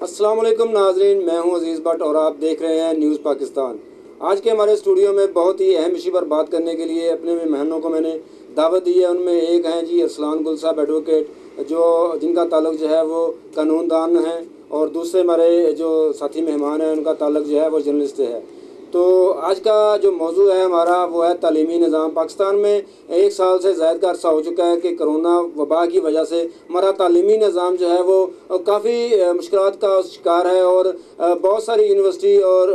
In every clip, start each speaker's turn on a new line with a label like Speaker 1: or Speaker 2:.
Speaker 1: السلام علیکم ناظرین، میں ہوں عزیز بٹ اور آپ دیکھ رہے ہیں نیوز پاکستان۔ آج کے ہمارے اسٹوڈیو میں بہت ہی اہم ایشو پر بات کرنے کے لیے اپنے مہمانوں کو میں نے دعوت دی ہے۔ ان میں ایک ہیں جی ارسلان گل صاحب ایڈوکیٹ، جن کا تعلق جو ہے وہ قانون دان ہے، اور دوسرے ہمارے جو ساتھی مہمان ہیں ان کا تعلق جو ہے وہ جرنلسٹ ہے۔ تو آج کا جو موضوع ہے ہمارا وہ ہے تعلیمی نظام۔ پاکستان میں 1 سال سے زائد کا عرصہ ہو چکا ہے کہ کرونا وبا کی وجہ سے ہمارا تعلیمی نظام جو ہے وہ کافی مشکلات کا شکار ہے، اور بہت ساری یونیورسٹی اور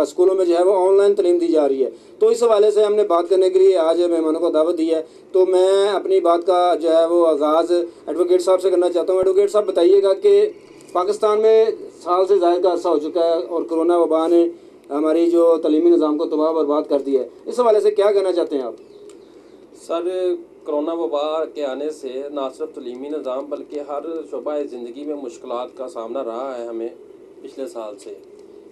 Speaker 1: اسکولوں میں جو ہے وہ آن لائن تعلیم دی جا رہی ہے۔ تو اس حوالے سے ہم نے بات کرنے کے لیے آج مہمانوں کو دعوت دی ہے۔ تو میں اپنی بات کا جو ہے وہ آغاز ایڈوکیٹ صاحب سے کرنا چاہتا ہوں۔ ایڈوکیٹ صاحب بتائیے گا کہ پاکستان میں سال سے زائد کا عرصہ ہو چکا ہے اور کرونا وبا نے ہماری جو تعلیمی نظام کو تباہ برباد کر دیا ہے، اس حوالے سے کیا کہنا چاہتے ہیں آپ؟
Speaker 2: سر، کرونا وبا کے آنے سے نہ صرف تعلیمی نظام بلکہ ہر شعبہ زندگی میں مشکلات کا سامنا رہا ہے ہمیں پچھلے سال سے۔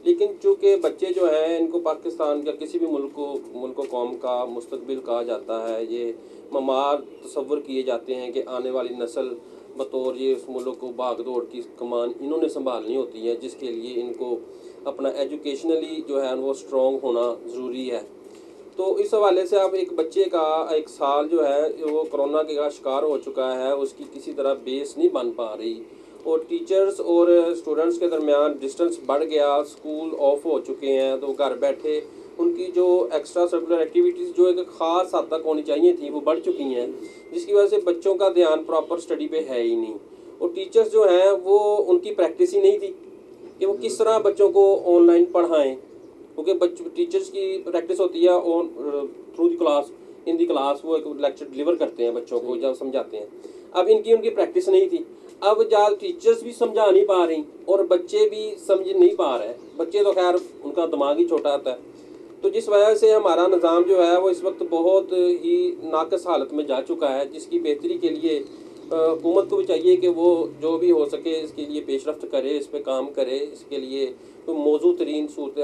Speaker 2: لیکن چونکہ بچے جو ہیں ان کو پاکستان کا کسی بھی ملک و قوم کا مستقبل کہا جاتا ہے، یہ معمار تصور کیے جاتے ہیں کہ آنے والی نسل بطور یہ اس ملک کو بھاگ دوڑ کی کمان انہوں نے سنبھالنی ہوتی ہے، جس کے لیے ان کو اپنا ایجوکیشنلی جو ہے وہ اسٹرانگ ہونا ضروری ہے۔ تو اس حوالے سے اب ایک بچے کا 1 سال جو ہے وہ کرونا کا شکار ہو چکا ہے، اس کی کسی طرح بیس نہیں بن پا رہی، اور ٹیچرز اور اسٹوڈنٹس کے درمیان ڈسٹنس بڑھ گیا، اسکول آف ہو چکے ہیں، تو گھر بیٹھے ان کی جو ایکسٹرا سرکولر ایکٹیویٹیز جو ایک خاص حد تک ہونی چاہیے تھیں وہ بڑھ چکی ہیں، جس کی وجہ سے بچوں کا دھیان پراپر اسٹڈی پہ ہے ہی نہیں، اور ٹیچرز جو ہیں وہ ان کی پریکٹس ہی نہیں تھی کہ وہ کس طرح بچوں کو آن لائن پڑھائیں، کیونکہ ٹیچرز کی پریکٹس ہوتی ہے on through the class, in the class وہ ایک لیکچر ڈلیور کرتے ہیں بچوں کو جب سمجھاتے ہیں۔ اب ان کی پریکٹس نہیں تھی، اب جب ٹیچرز بھی سمجھا نہیں پا رہی اور بچے بھی سمجھ نہیں پا رہے، بچے تو خیر ان کا دماغ ہی چھوٹا ہوتا ہے، تو جس وجہ سے ہمارا نظام جو ہے وہ اس وقت بہت ہی ناقص حالت میں جا چکا ہے، جس کی بہتری کے لیے حکومت کو بھی چاہیے کہ وہ جو بھی ہو سکے اس کے لیے پیش رفت کرے، اس پہ کام کرے، اس کے لیے موضوع ترین صورت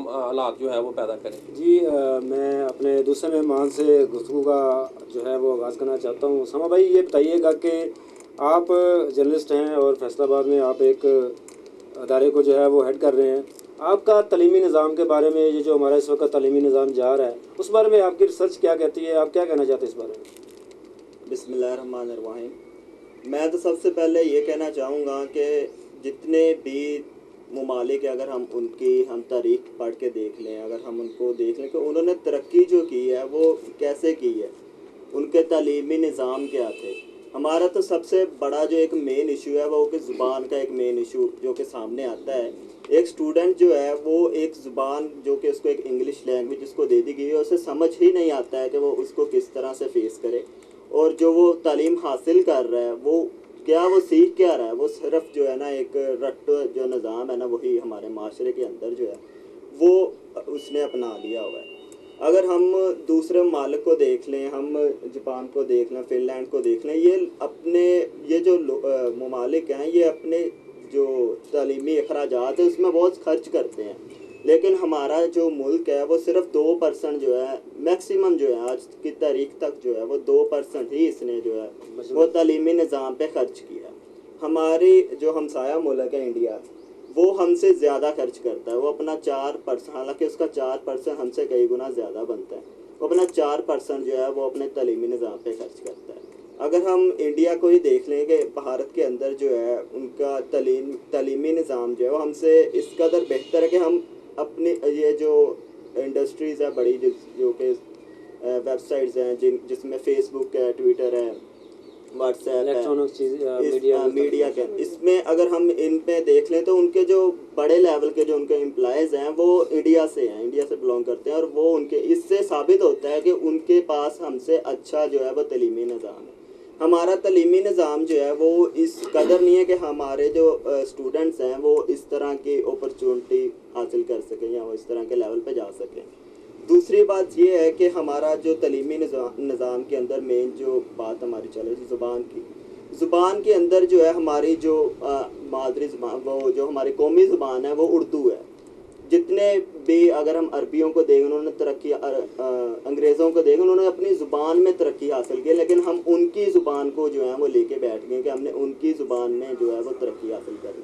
Speaker 2: حالات جو ہے وہ پیدا کرے۔
Speaker 1: جی میں اپنے دوسرے مہمان سے گفتگو کا جو ہے وہ آغاز کرنا چاہتا ہوں۔ سما بھائی، یہ بتائیے گا کہ آپ جرنلسٹ ہیں اور فیصل آباد میں آپ ایک ادارے کو جو ہے وہ ہیڈ کر رہے ہیں۔ آپ کا تعلیمی نظام کے بارے میں، یہ جو ہمارا اس وقت تعلیمی نظام جا رہا ہے، اس بارے میں آپ کی ریسرچ کیا کہتی ہے؟ آپ کیا کہنا چاہتے ہیں اس بارے میں؟
Speaker 3: بسم اللہ الرحمن الرحیم۔ میں تو سب سے پہلے یہ کہنا چاہوں گا کہ جتنے بھی ممالک اگر ہم تاریخ پڑھ کے دیکھ لیں، اگر ہم ان کو دیکھ لیں کہ انہوں نے ترقی جو کی ہے وہ کیسے کی ہے، ان کے تعلیمی نظام کیا تھے۔ ہمارا تو سب سے بڑا جو ایک مین ایشو ہے وہ کہ زبان کا ایک مین ایشو جو کہ سامنے آتا ہے۔ ایک اسٹوڈنٹ جو ہے وہ ایک زبان جو کہ اس کو ایک انگلش لینگویج اس کو دے دی گئی ہے، اسے سمجھ ہی نہیں آتا ہے کہ وہ اس کو کس طرح سے فیس کرے، اور جو وہ تعلیم حاصل کر رہا ہے وہ سیکھ کیا رہا ہے، وہ صرف جو ہے نا ایک رٹ جو نظام ہے نا وہی ہمارے معاشرے کے اندر جو ہے وہ اس نے اپنا لیا ہوا ہے۔ اگر ہم دوسرے ممالک کو دیکھ لیں، ہم جاپان کو دیکھ لیں، فن لینڈ کو دیکھ لیں، یہ جو ممالک ہیں یہ اپنے جو تعلیمی اخراجات ہیں اس میں بہت خرچ کرتے ہیں، لیکن ہمارا جو ملک ہے وہ صرف 2% جو ہے میکسیمم جو ہے آج کی تاریخ تک جو ہے وہ 2% ہی اس نے جو ہے وہ تعلیمی نظام پہ خرچ کیا۔ ہماری جو ہمسایہ ملک ہے انڈیا، وہ ہم سے زیادہ خرچ کرتا ہے، وہ اپنا 4%، حالانکہ اس کا 4% ہم سے کئی گنا زیادہ بنتا ہے، وہ اپنا 4% جو ہے وہ اپنے تعلیمی نظام پہ خرچ کرتا ہے۔ اگر ہم انڈیا کو ہی دیکھ لیں کہ بھارت کے اندر جو ہے ان کا تعلیمی نظام جو ہے وہ ہم سے اس قدر بہتر ہے کہ ہم اپنی یہ جو انڈسٹریز ہے بڑی جو کہ ویب سائٹس ہیں جس میں فیس بک ہے، ٹویٹر ہے، واٹس ایپ ہے، میڈیا کے، اس میں اگر ہم ان پہ دیکھ لیں تو ان کے جو بڑے لیول کے جو ان کے امپلائز ہیں وہ انڈیا سے بلانگ کرتے ہیں، اور وہ ان کے اس سے ثابت ہوتا ہے کہ ان کے پاس ہم سے اچھا جو ہے وہ تعلیمی نظام ہے۔ ہمارا تعلیمی نظام جو ہے وہ اس قدر نہیں ہے کہ ہمارے جو اسٹوڈنٹس ہیں وہ اس طرح کی اپرچونٹی حاصل کر سکیں یا وہ اس طرح کے لیول پہ جا سکیں۔ دوسری بات یہ ہے کہ ہمارا جو تعلیمی نظام کے اندر مین جو بات ہماری چل رہی ہے زبان کے اندر جو ہے ہماری جو مادری زبان، وہ جو ہماری قومی زبان ہے وہ اردو ہے۔ جتنے بھی اگر ہم عربیوں کو دیکھیں انہوں نے ترقی، انگریزوں کو دیکھیں انہوں نے اپنی زبان میں ترقی حاصل کی، لیکن ہم ان کی زبان کو جو ہے وہ لے کے بیٹھ گئے کہ ہم نے ان کی زبان میں جو ہے وہ ترقی حاصل کر لی۔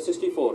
Speaker 2: 64।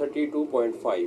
Speaker 2: 32.5,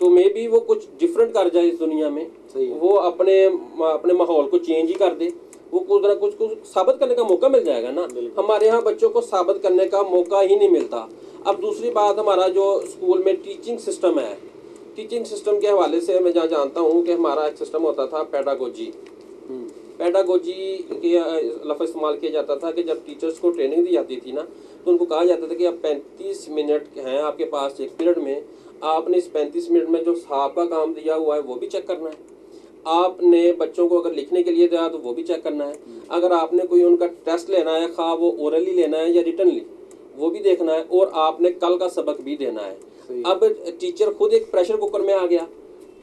Speaker 2: تو مے بی وہ کچھ ڈفرینٹ کر جائے اس دنیا میں,
Speaker 1: صحیح ہے.
Speaker 2: وہ اپنے ماحول کو چینج ہی کر دے, وہ کچھ نہ کچھ ثابت کرنے کا موقع مل جائے گا نا. ہمارے یہاں بچوں کو ثابت کرنے کا موقع ہی نہیں ملتا. اب دوسری بات, ہمارا جو اسکول میں ٹیچنگ سسٹم ہے, ٹیچنگ سسٹم کے حوالے سے میں جہاں جانتا ہوں کہ ہمارا ایک سسٹم ہوتا تھا پیڈاگوجی. پیڈاگوجی کے لفظ استعمال کیا جاتا تھا کہ جب ٹیچرز کو ٹریننگ دی جاتی تھی نا, تو ان کو کہا جاتا تھا کہ اب 35 منٹ ہیں آپ کے پاس ایک پیریڈ میں, آپ نے اس 35 منٹ میں جو صاحب کا کام دیا ہوا ہے وہ بھی چیک کرنا ہے, آپ نے بچوں کو اگر لکھنے کے لیے دیا تو وہ بھی چیک کرنا ہے, اگر آپ نے کوئی ان کا ٹیسٹ لینا ہے, خواہ وہ اورلی لینا ہے یا ریٹنلی, وہ بھی دیکھنا ہے, اور آپ نے کل کا سبق بھی دینا ہے. اب ٹیچر خود ایک پریشر کوکر میں آ گیا.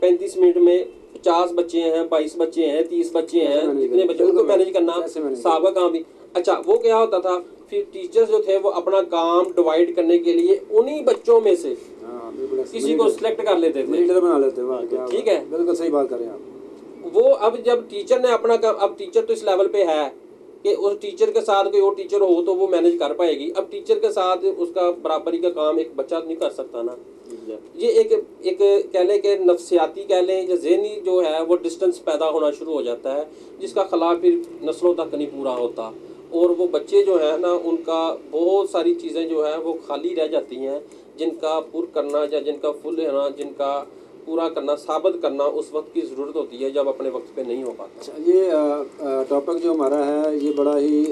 Speaker 2: 35 منٹ میں 50 بچے ہیں, 22 بچے ہیں, 30 بچے ہیں, اتنے بچوں کو مینیج کرنا, صاحب کا کام بھی. اچھا وہ کیا ہوتا تھا, پھر ٹیچرز جو تھے وہ اپنا کام ڈیوائڈ کرنے کے لیے انہی بچوں میں سے کسی کو سلیکٹ کر لیتے تھے,
Speaker 1: لیڈر بنا لیتے.
Speaker 2: ٹھیک ہے,
Speaker 1: بالکل صحیح بات کر رہے ہیں آپ.
Speaker 2: وہ اب جب ٹیچر نے اپنا کام, اب ٹیچر تو اس لیول پہ ہے کہ اس ٹیچر کے ساتھ کوئی اور ٹیچر ہو تو وہ مینیج کر پائے گی. اب ٹیچر کے ساتھ اس کا برابری کا کام ایک بچہ نہیں کر سکتا نا. یہ ایک کہہ لیں کہ نفسیاتی کہہ لیں یا ذہنی جو ہے وہ ڈسٹنس پیدا ہونا شروع ہو جاتا ہے, جس کا خلا پھر نسلوں تک نہیں پورا ہوتا, اور وہ بچے جو ہیں نا ان کا بہت ساری چیزیں جو ہے وہ خالی رہ جاتی ہیں, جن کا پر کرنا یا جن کا فل ہونا, جن کا پورا کرنا, ثابت کرنا اس وقت کی ضرورت ہوتی ہے جب اپنے وقت پہ نہیں ہو پاتا.
Speaker 1: اچھا, یہ ٹاپک جو ہمارا ہے یہ بڑا ہی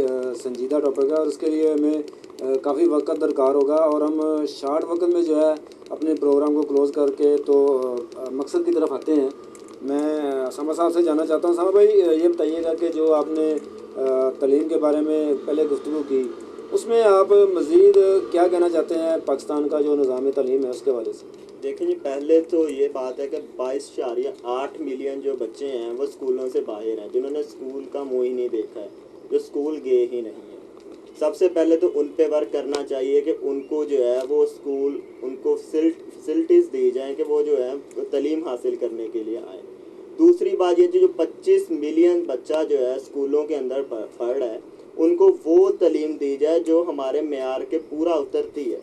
Speaker 1: سنجیدہ ٹاپک ہے, اور اس کے لیے ہمیں کافی وقت درکار ہوگا, اور ہم شارٹ وقت میں جو ہے اپنے پروگرام کو کلوز کر کے تو مقصد کی طرف آتے ہیں. میں اسامہ صاحب سے جاننا چاہتا ہوں. اسامہ بھائی یہ بتائیے گا کہ جو آپ نے تعلیم کے بارے میں پہلے گفتگو کی, اس میں آپ مزید کیا کہنا چاہتے ہیں پاکستان کا جو نظام تعلیم ہے اس کے حوالے سے؟
Speaker 3: دیکھیں جی, پہلے تو یہ بات ہے کہ 22.8 ملین جو بچے ہیں وہ اسکولوں سے باہر ہیں, جنہوں نے اسکول کا منہ ہی نہیں دیکھا ہے, جو اسکول گئے ہی نہیں ہیں. سب سے پہلے تو ان پہ ورک کرنا چاہیے کہ ان کو جو ہے وہ اسکول, ان کو فیسلٹیز دی جائیں کہ وہ جو ہے تعلیم حاصل کرنے کے لیے آئیں. دوسری بات یہ جو 25 ملین بچہ جو ہے اسکولوں کے اندر پڑھ رہا ہے, ان کو وہ تعلیم دی جائے جو ہمارے معیار کے پورا اترتی ہے,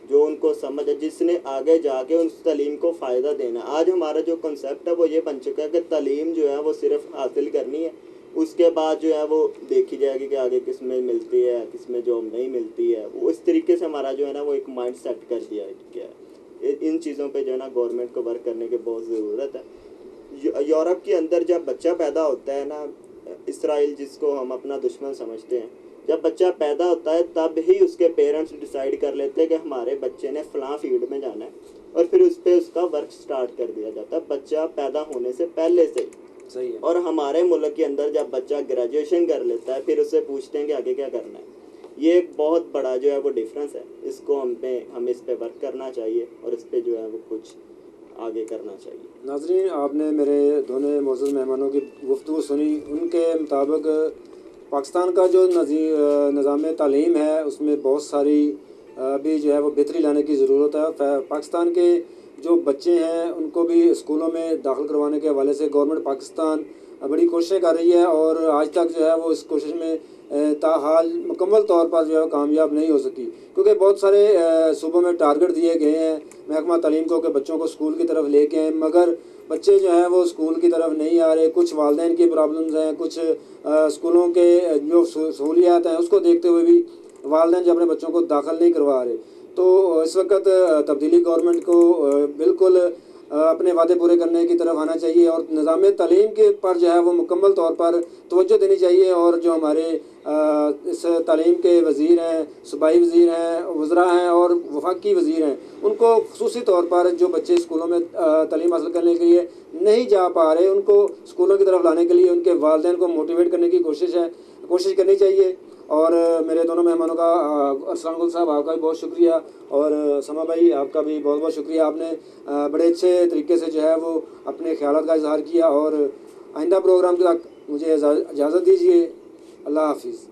Speaker 3: جو ان کو سمجھ ہے, جس نے آگے جا کے اس تعلیم کو فائدہ دینا. آج ہمارا جو کنسیپٹ ہے وہ یہ بن چکا ہے کہ تعلیم جو ہے وہ صرف حاصل کرنی ہے, اس کے بعد جو ہے وہ دیکھی جائے گی کہ آگے کس میں ملتی ہے, کس میں جاب نہیں ملتی ہے. وہ اس طریقے سے ہمارا جو ہے نا وہ ایک مائنڈ سیٹ کر دیا گیا ہے. ان چیزوں پہ جو ہے نا گورنمنٹ کو ورک کرنے کی بہت ضرورت ہے. یورپ کے اندر جب بچہ پیدا ہوتا ہے نا, اسرائیل جس کو ہم اپنا دشمن سمجھتے ہیں, جب بچہ پیدا ہوتا ہے تب ہی اس کے پیرنٹس ڈیسائیڈ کر لیتے ہیں کہ ہمارے بچے نے فلاں فیلڈ میں جانا ہے, اور پھر اس پہ اس کا ورک سٹارٹ کر دیا جاتا ہے بچہ پیدا ہونے سے پہلے سے ہی.
Speaker 1: صحیح ہے.
Speaker 3: اور ہمارے ملک کے اندر جب بچہ گریجویشن کر لیتا ہے پھر اس سے پوچھتے ہیں کہ آگے کیا کرنا ہے. یہ ایک بہت بڑا جو ہے وہ ڈفرینس ہے, اس کو ہمیں اس پہ ورک کرنا چاہیے, اور اس پہ جو ہے وہ کچھ آگے کرنا چاہیے.
Speaker 1: ناظرین, آپ نے میرے دونوں معزز مہمانوں کی گفتگو سنی. ان کے مطابق پاکستان کا جو نظام تعلیم ہے اس میں بہت ساری ابھی جو ہے وہ بہتری لانے کی ضرورت ہے. پاکستان کے جو بچے ہیں ان کو بھی اسکولوں میں داخل کروانے کے حوالے سے گورنمنٹ پاکستان بڑی کوششیں کر رہی ہے, اور آج تک جو ہے وہ اس کوشش میں تاحال مکمل طور پر جو ہے کامیاب نہیں ہو سکی, کیونکہ بہت سارے صوبوں میں ٹارگٹ دیے گئے ہیں محکمہ تعلیم کو کہ بچوں کو اسکول کی طرف لے کے آئیں, مگر بچے جو ہیں وہ اسکول کی طرف نہیں آ رہے. کچھ والدین کی پرابلمز ہیں, کچھ اسکولوں کے جو سہولیات ہیں اس کو دیکھتے ہوئے بھی والدین جو اپنے بچوں کو داخل نہیں کروا رہے. تو اس وقت تبدیلی گورنمنٹ کو بالکل اپنے وعدے پورے کرنے کی طرف آنا چاہیے, اور نظام تعلیم کے پر جو ہے وہ مکمل طور پر توجہ دینی چاہیے. اور جو ہمارے اس تعلیم کے وزیر ہیں, صوبائی وزیر ہیں, وزراء ہیں اور وفاقی وزیر ہیں, ان کو خصوصی طور پر جو بچے اسکولوں میں تعلیم حاصل کرنے کے لیے نہیں جا پا رہے ان کو اسکولوں کی طرف لانے کے لیے ان کے والدین کو موٹیویٹ کرنے کی کوشش کرنی چاہیے. اور میرے دونوں مہمانوں کا, ارسلان گل صاحب آپ کا بھی بہت شکریہ, اور سما بھائی آپ کا بھی بہت بہت شکریہ. آپ نے بڑے اچھے طریقے سے جو ہے وہ اپنے خیالات کا اظہار کیا, اور آئندہ پروگرام تک مجھے اجازت دیجیے. اللہ حافظ.